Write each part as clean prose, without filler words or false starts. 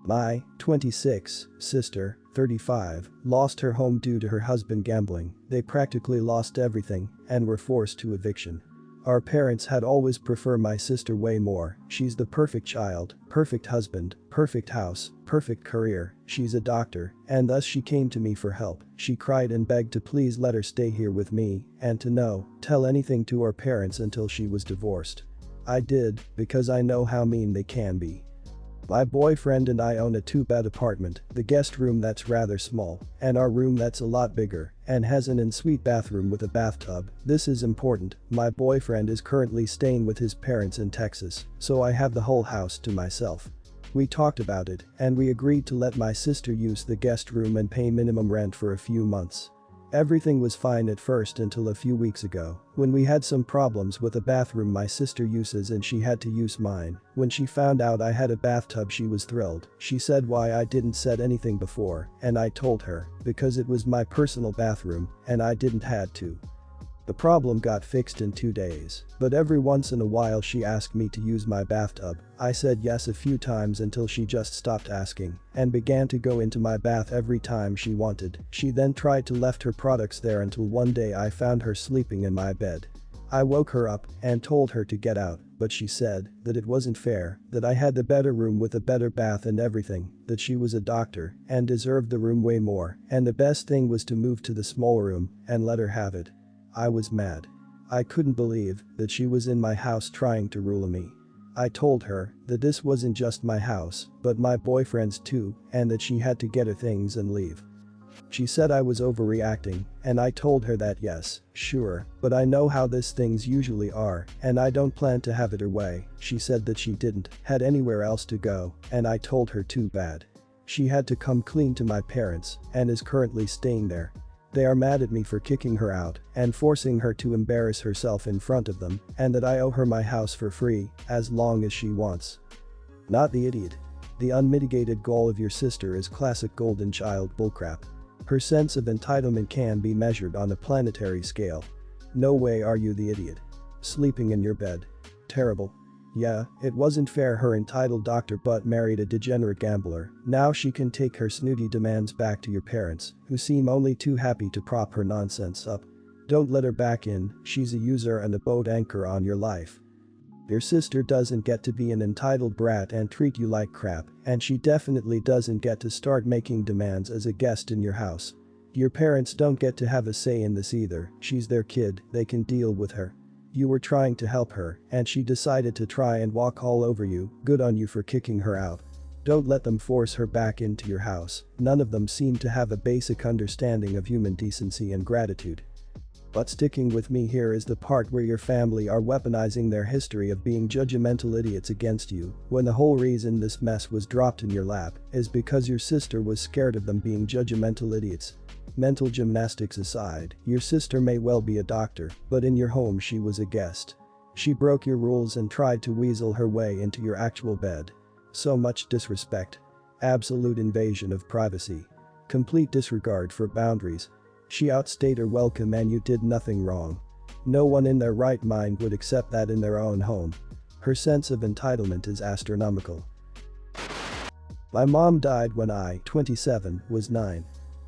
My 26 sister, 35, lost her home due to her husband gambling. They practically lost everything and were forced to eviction. Our parents had always preferred my sister way more. She's the perfect child, perfect husband, perfect house, perfect career. She's a doctor, and thus she came to me for help. She cried and begged to please let her stay here with me and to tell anything to our parents until she was divorced. I did, because I know how mean they can be. My boyfriend and I own a 2-bed apartment, the guest room that's rather small, and our room that's a lot bigger, and has an ensuite bathroom with a bathtub. This is important, my boyfriend is currently staying with his parents in Texas, so I have the whole house to myself. We talked about it, and we agreed to let my sister use the guest room and pay minimum rent for a few months. Everything was fine at first until a few weeks ago, when we had some problems with a bathroom my sister uses and she had to use mine. When she found out I had a bathtub she was thrilled. She said why I didn't said anything before, and I told her, because it was my personal bathroom, and I didn't had to. The problem got fixed in 2 days, but every once in a while she asked me to use my bathtub. I said yes a few times until she just stopped asking and began to go into my bath every time she wanted. She then tried to left her products there until one day I found her sleeping in my bed. I woke her up and told her to get out, but she said that it wasn't fair, that I had the better room with a better bath and everything, that she was a doctor and deserved the room way more, and the best thing was to move to the small room and let her have it. I was mad. I couldn't believe that she was in my house trying to rule me. I told her that this wasn't just my house, but my boyfriend's too, and that she had to get her things and leave. She said I was overreacting, and I told her that yes, sure, but I know how these things usually are, and I don't plan to have it her way. She said that she didn't had anywhere else to go, and I told her too bad. She had to come clean to my parents and is currently staying there. They are mad at me for kicking her out and forcing her to embarrass herself in front of them, and that I owe her my house for free as long as she wants. Not the idiot. The unmitigated goal of your sister is classic golden child bullcrap. Her sense of entitlement can be measured on a planetary scale. No way are you the idiot. Sleeping in your bed. Terrible. Yeah, it wasn't fair her entitled doctor but married a degenerate gambler. Now she can take her snooty demands back to your parents, who seem only too happy to prop her nonsense up. Don't let her back in, she's a user and a boat anchor on your life. Your sister doesn't get to be an entitled brat and treat you like crap, and she definitely doesn't get to start making demands as a guest in your house. Your parents don't get to have a say in this either. She's their kid, they can deal with her. You were trying to help her, and she decided to try and walk all over you. Good on you for kicking her out. Don't let them force her back into your house. None of them seem to have a basic understanding of human decency and gratitude. But sticking with me here is the part where your family are weaponizing their history of being judgmental idiots against you, when the whole reason this mess was dropped in your lap is because your sister was scared of them being judgmental idiots. Mental gymnastics aside, your sister may well be a doctor, but in your home she was a guest. She broke your rules and tried to weasel her way into your actual bed. So much disrespect. Absolute invasion of privacy. Complete disregard for boundaries. She outstayed her welcome and you did nothing wrong. No one in their right mind would accept that in their own home. Her sense of entitlement is astronomical. My mom died when I, 27, was 9.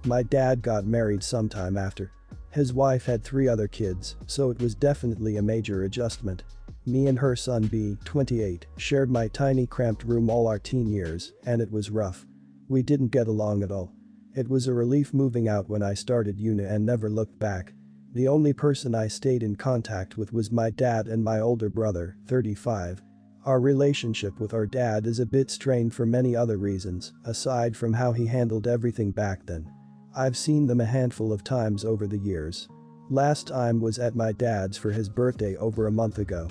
My dad got married sometime after. His wife had 3 other kids, so it was definitely a major adjustment. Me and her son B, 28, shared my tiny cramped room all our teen years, and it was rough. We didn't get along at all. It was a relief moving out when I started uni and never looked back. The only person I stayed in contact with was my dad and my older brother, 35. Our relationship with our dad is a bit strained for many other reasons, aside from how he handled everything back then. I've seen them a handful of times over the years. Last time was at my dad's for his birthday over a month ago.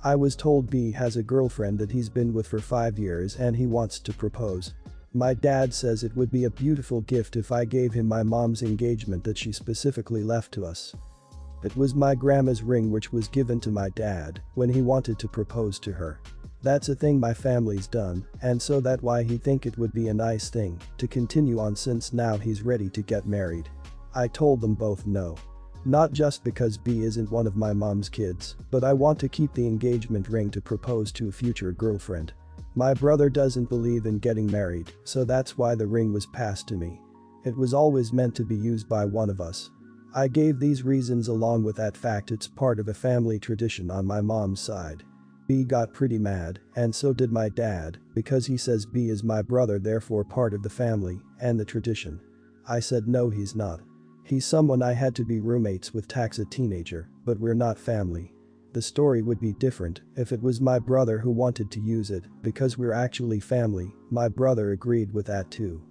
I was told B has a girlfriend that he's been with for 5 years and he wants to propose. My dad says it would be a beautiful gift if I gave him my mom's engagement that she specifically left to us. It was my grandma's ring which was given to my dad when he wanted to propose to her. That's a thing my family's done, and so that's why he think it would be a nice thing to continue on since now he's ready to get married. I told them both no. Not just because B isn't one of my mom's kids, but I want to keep the engagement ring to propose to a future girlfriend. My brother doesn't believe in getting married, so that's why the ring was passed to me. It was always meant to be used by one of us. I gave these reasons along with that fact it's part of a family tradition on my mom's side. B got pretty mad, and so did my dad, because he says B is my brother, therefore part of the family and the tradition. I said no, he's not. He's someone I had to be roommates with tax a teenager, but we're not family. The story would be different if it was my brother who wanted to use it, because we're actually family. My brother agreed with that too.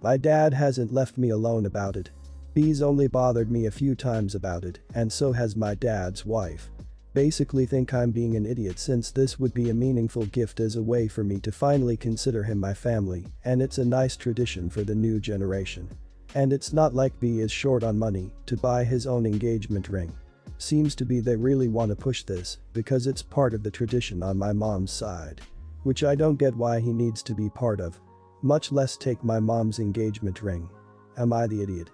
My dad hasn't left me alone about it. B's only bothered me a few times about it, and so has my dad's wife. Basically think I'm being an idiot since this would be a meaningful gift as a way for me to finally consider him my family, and it's a nice tradition for the new generation. And it's not like B is short on money to buy his own engagement ring. Seems to be they really want to push this because it's part of the tradition on my mom's side. Which I don't get why he needs to be part of. Much less take my mom's engagement ring. Am I the idiot?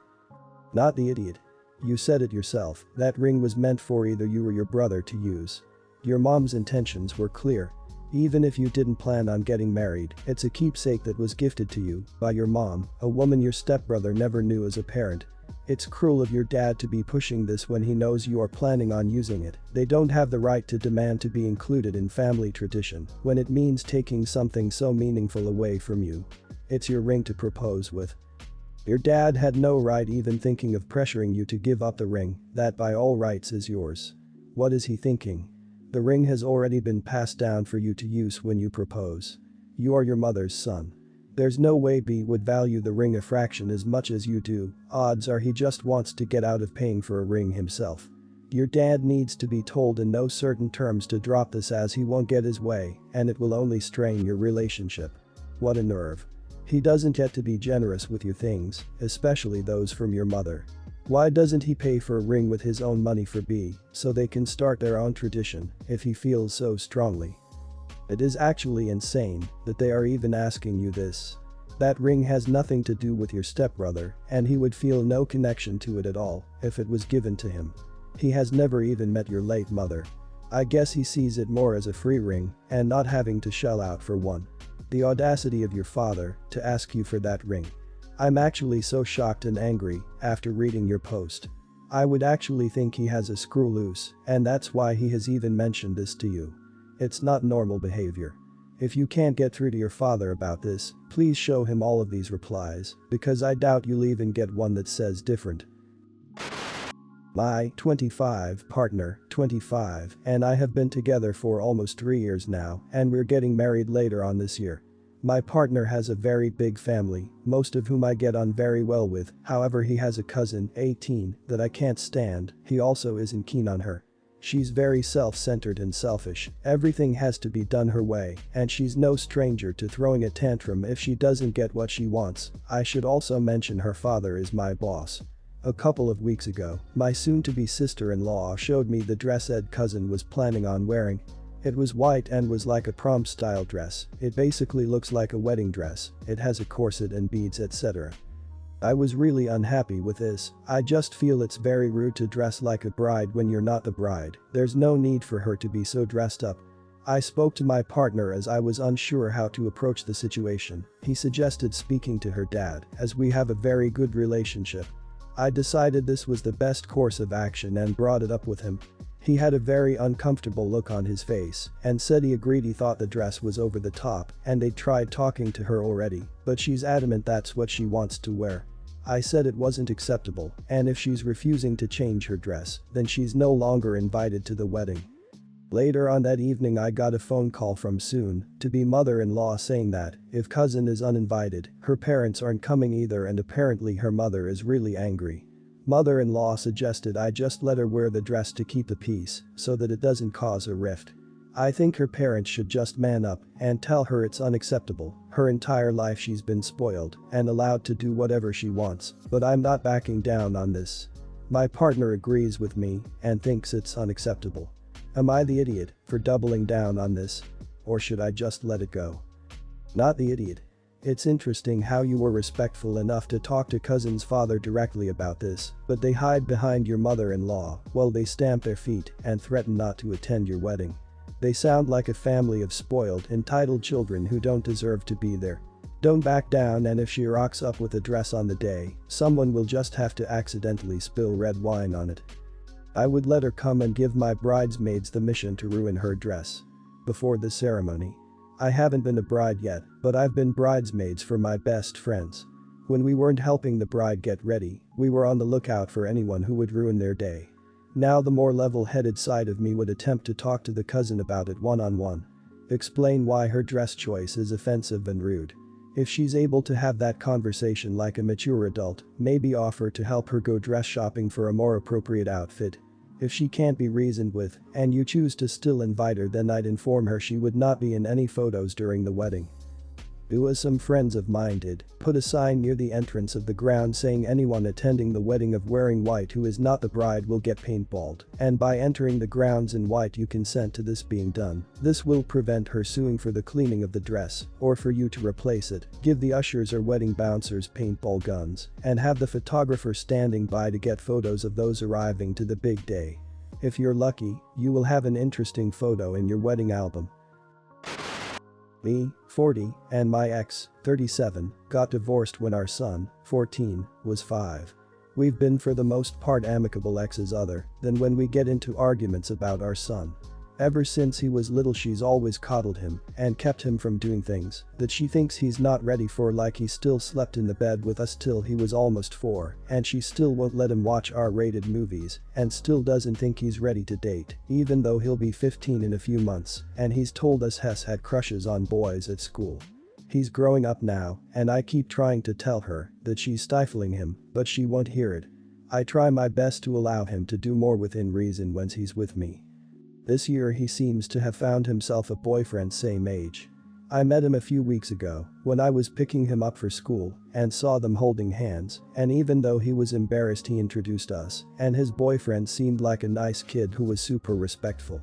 Not the idiot. You said it yourself, that ring was meant for either you or your brother to use. Your mom's intentions were clear. Even if you didn't plan on getting married, it's a keepsake that was gifted to you by your mom, a woman your stepbrother never knew as a parent. It's cruel of your dad to be pushing this when he knows you are planning on using it. They don't have the right to demand to be included in family tradition when it means taking something so meaningful away from you. It's your ring to propose with. Your dad had no right even thinking of pressuring you to give up the ring that by all rights is yours. What is he thinking? The ring has already been passed down for you to use when you propose. You are your mother's son. There's no way B would value the ring a fraction as much as you do. Odds are he just wants to get out of paying for a ring himself. Your dad needs to be told in no certain terms to drop this as he won't get his way and it will only strain your relationship. What a nerve. He doesn't get to be generous with your things, especially those from your mother. Why doesn't he pay for a ring with his own money for B so they can start their own tradition if he feels so strongly? It is actually insane that they are even asking you this. That ring has nothing to do with your stepbrother and he would feel no connection to it at all if it was given to him. He has never even met your late mother. I guess he sees it more as a free ring and not having to shell out for one. The audacity of your father to ask you for that ring. I'm actually so shocked and angry after reading your post. I would actually think he has a screw loose and that's why he has even mentioned this to you. It's not normal behavior. If you can't get through to your father about this, please show him all of these replies because I doubt you'll even get one that says different. My 25 partner, 25, and I have been together for almost 3 years now and we're getting married later on this year. My partner has a very big family, most of whom I get on very well with, however he has a cousin, 18, that I can't stand. He also isn't keen on her. She's very self-centered and selfish, everything has to be done her way, and she's no stranger to throwing a tantrum if she doesn't get what she wants. I should also mention her father is my boss. A couple of weeks ago, my soon-to-be sister-in-law showed me the dress Ed cousin was planning on wearing. It was white and was like a prom-style dress. It basically looks like a wedding dress. It has a corset and beads, etc. I was really unhappy with this. I just feel it's very rude to dress like a bride when you're not the bride. There's no need for her to be so dressed up. I spoke to my partner as I was unsure how to approach the situation. He suggested speaking to her dad as we have a very good relationship. I decided this was the best course of action and brought it up with him. He had a very uncomfortable look on his face and said he agreed he thought the dress was over the top and they'd tried talking to her already, but she's adamant that's what she wants to wear. I said it wasn't acceptable and if she's refusing to change her dress, then she's no longer invited to the wedding. Later on that evening I got a phone call from soon-to-be mother-in-law saying that if cousin is uninvited, her parents aren't coming either and apparently her mother is really angry. Mother-in-law suggested I just let her wear the dress to keep the peace so that it doesn't cause a rift. I think her parents should just man up and tell her it's unacceptable. Her entire life she's been spoiled and allowed to do whatever she wants, but I'm not backing down on this. My partner agrees with me and thinks it's unacceptable. Am I the idiot for doubling down on this? Or should I just let it go? Not the idiot. It's interesting how you were respectful enough to talk to cousin's father directly about this, but they hide behind your mother-in-law while they stamp their feet and threaten not to attend your wedding. They sound like a family of spoiled, entitled children who don't deserve to be there. Don't back down, and if she rocks up with a dress on the day, someone will just have to accidentally spill red wine on it. I would let her come and give my bridesmaids the mission to ruin her dress. Before the ceremony. I haven't been a bride yet, but I've been bridesmaids for my best friends. When we weren't helping the bride get ready, we were on the lookout for anyone who would ruin their day. Now the more level-headed side of me would attempt to talk to the cousin about it one-on-one. Explain why her dress choice is offensive and rude. If she's able to have that conversation like a mature adult, maybe offer to help her go dress shopping for a more appropriate outfit. If she can't be reasoned with, and you choose to still invite her, then I'd inform her she would not be in any photos during the wedding. Do as some friends of mine did, put a sign near the entrance of the ground saying anyone attending the wedding of wearing white who is not the bride will get paintballed, and by entering the grounds in white you consent to this being done. This will prevent her suing for the cleaning of the dress, or for you to replace it. Give the ushers or wedding bouncers paintball guns, and have the photographer standing by to get photos of those arriving to the big day. If you're lucky, you will have an interesting photo in your wedding album. Me, 40, and my ex, 37, got divorced when our son, 14, was 5. We've been for the most part amicable exes other than when we get into arguments about our son. Ever since he was little she's always coddled him and kept him from doing things that she thinks he's not ready for, like he still slept in the bed with us till he was almost 4, and she still won't let him watch R-rated movies, and still doesn't think he's ready to date, even though he'll be 15 in a few months, and he's told us Hess had crushes on boys at school. He's growing up now, and I keep trying to tell her that she's stifling him, but she won't hear it. I try my best to allow him to do more within reason when he's with me. This year he seems to have found himself a boyfriend same age. I met him a few weeks ago when I was picking him up for school and saw them holding hands, and even though he was embarrassed he introduced us, and his boyfriend seemed like a nice kid who was super respectful.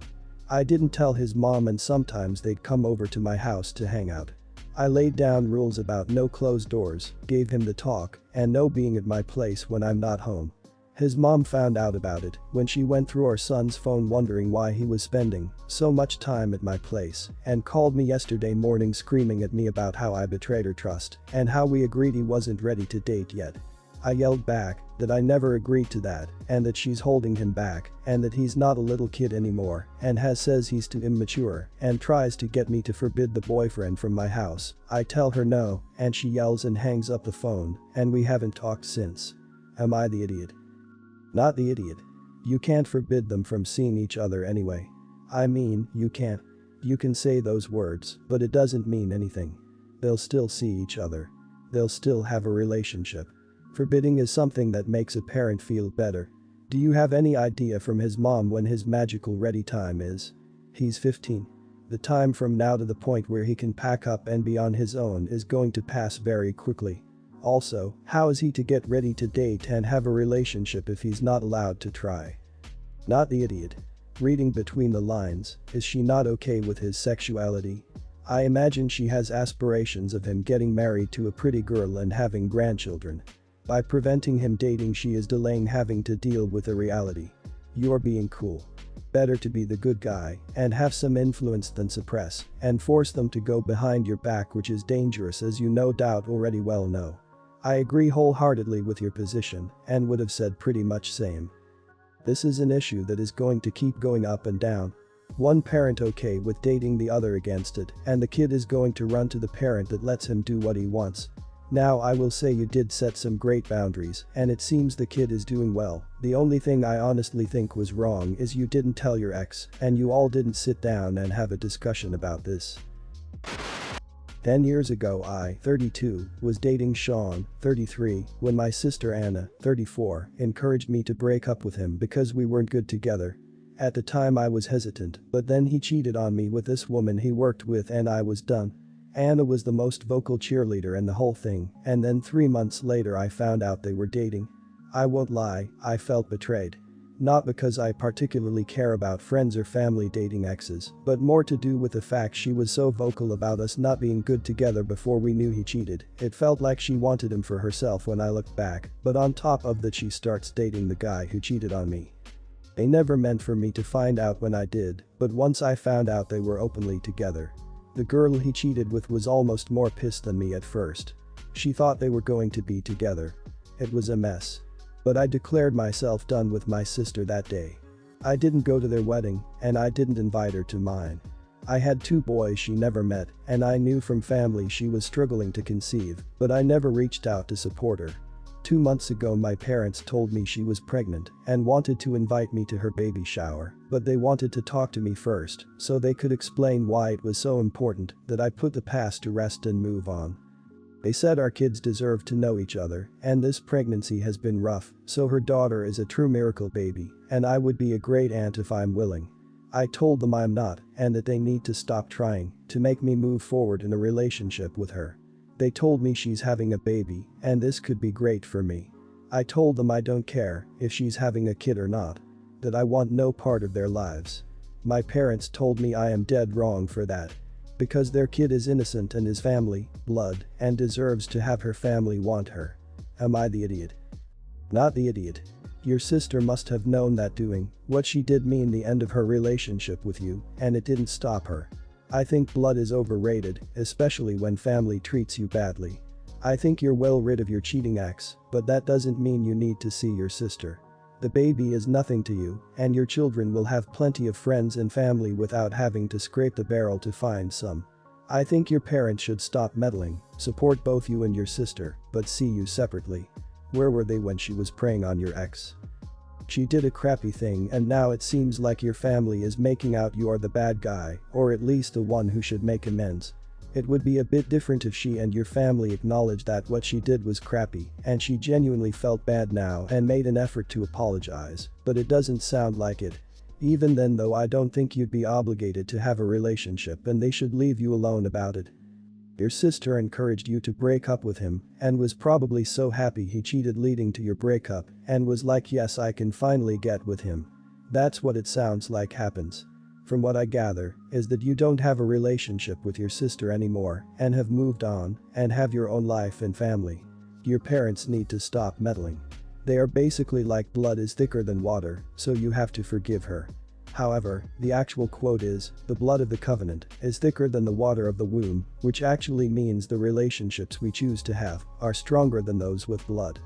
I didn't tell his mom, and sometimes they'd come over to my house to hang out. I laid down rules about no closed doors, gave him the talk, and no being at my place when I'm not home. His mom found out about it when she went through our son's phone wondering why he was spending so much time at my place, and called me yesterday morning screaming at me about how I betrayed her trust and how we agreed he wasn't ready to date yet. I yelled back that I never agreed to that, and that she's holding him back, and that he's not a little kid anymore, and says he's too immature, and tries to get me to forbid the boyfriend from my house. I tell her no, and she yells and hangs up the phone, and we haven't talked since. Am I the idiot? Not the idiot. You can't forbid them from seeing each other anyway. I mean, you can't. You can say those words, but it doesn't mean anything. They'll still see each other. They'll still have a relationship. Forbidding is something that makes a parent feel better. Do you have any idea from his mom when his magical ready time is? He's 15. The time from now to the point where he can pack up and be on his own is going to pass very quickly. Also, how is he to get ready to date and have a relationship if he's not allowed to try? Not the idiot. Reading between the lines, is she not okay with his sexuality? I imagine she has aspirations of him getting married to a pretty girl and having grandchildren. By preventing him dating, she is delaying having to deal with a reality. You're being cool. Better to be the good guy and have some influence than suppress and force them to go behind your back, which is dangerous, as you no doubt already well know. I agree wholeheartedly with your position and would have said pretty much same. This is an issue that is going to keep going up and down. One parent okay with dating, the other against it, and the kid is going to run to the parent that lets him do what he wants. Now I will say you did set some great boundaries, and it seems the kid is doing well. The only thing I honestly think was wrong is you didn't tell your ex, and you all didn't sit down and have a discussion about this. 10 years ago I, 32, was dating Sean, 33, when my sister Anna, 34, encouraged me to break up with him because we weren't good together. At the time I was hesitant, but then he cheated on me with this woman he worked with and I was done. Anna was the most vocal cheerleader in the whole thing, and then 3 months later I found out they were dating. I won't lie, I felt betrayed. Not because I particularly care about friends or family dating exes, but more to do with the fact she was so vocal about us not being good together before we knew he cheated. It felt like she wanted him for herself when I looked back, but on top of that she starts dating the guy who cheated on me. They never meant for me to find out when I did, but once I found out they were openly together. The girl he cheated with was almost more pissed than me at first. She thought they were going to be together. It was a mess. But I declared myself done with my sister that day. I didn't go to their wedding, and I didn't invite her to mine. I had 2 boys she never met, and I knew from family she was struggling to conceive, but I never reached out to support her. 2 months ago my parents told me she was pregnant and wanted to invite me to her baby shower, but they wanted to talk to me first so they could explain why it was so important that I put the past to rest and move on. They said our kids deserve to know each other, and this pregnancy has been rough, so her daughter is a true miracle baby, and I would be a great aunt if I'm willing. I told them I'm not, and that they need to stop trying to make me move forward in a relationship with her. They told me she's having a baby, and this could be great for me. I told them I don't care if she's having a kid or not. That I want no part of their lives. My parents told me I am dead wrong for that. Because their kid is innocent and is family, blood, and deserves to have her family want her. Am I the idiot? Not the idiot. Your sister must have known that doing what she did mean the end of her relationship with you, and it didn't stop her. I think blood is overrated, especially when family treats you badly. I think you're well rid of your cheating ex, but that doesn't mean you need to see your sister. The baby is nothing to you, and your children will have plenty of friends and family without having to scrape the barrel to find some. I think your parents should stop meddling, support both you and your sister, but see you separately. Where were they when she was preying on your ex? She did a crappy thing, and now it seems like your family is making out you're the bad guy, or at least the one who should make amends. It would be a bit different if she and your family acknowledged that what she did was crappy and she genuinely felt bad now and made an effort to apologize, but it doesn't sound like it. Even then though, I don't think you'd be obligated to have a relationship, and they should leave you alone about it. Your sister encouraged you to break up with him and was probably so happy he cheated leading to your breakup and was like, yes, I can finally get with him. That's what it sounds like happens. From what I gather is that you don't have a relationship with your sister anymore and have moved on and have your own life and family. Your parents need to stop meddling. They are basically like blood is thicker than water, so you have to forgive her. However, the actual quote is, the blood of the covenant is thicker than the water of the womb, which actually means the relationships we choose to have are stronger than those with blood.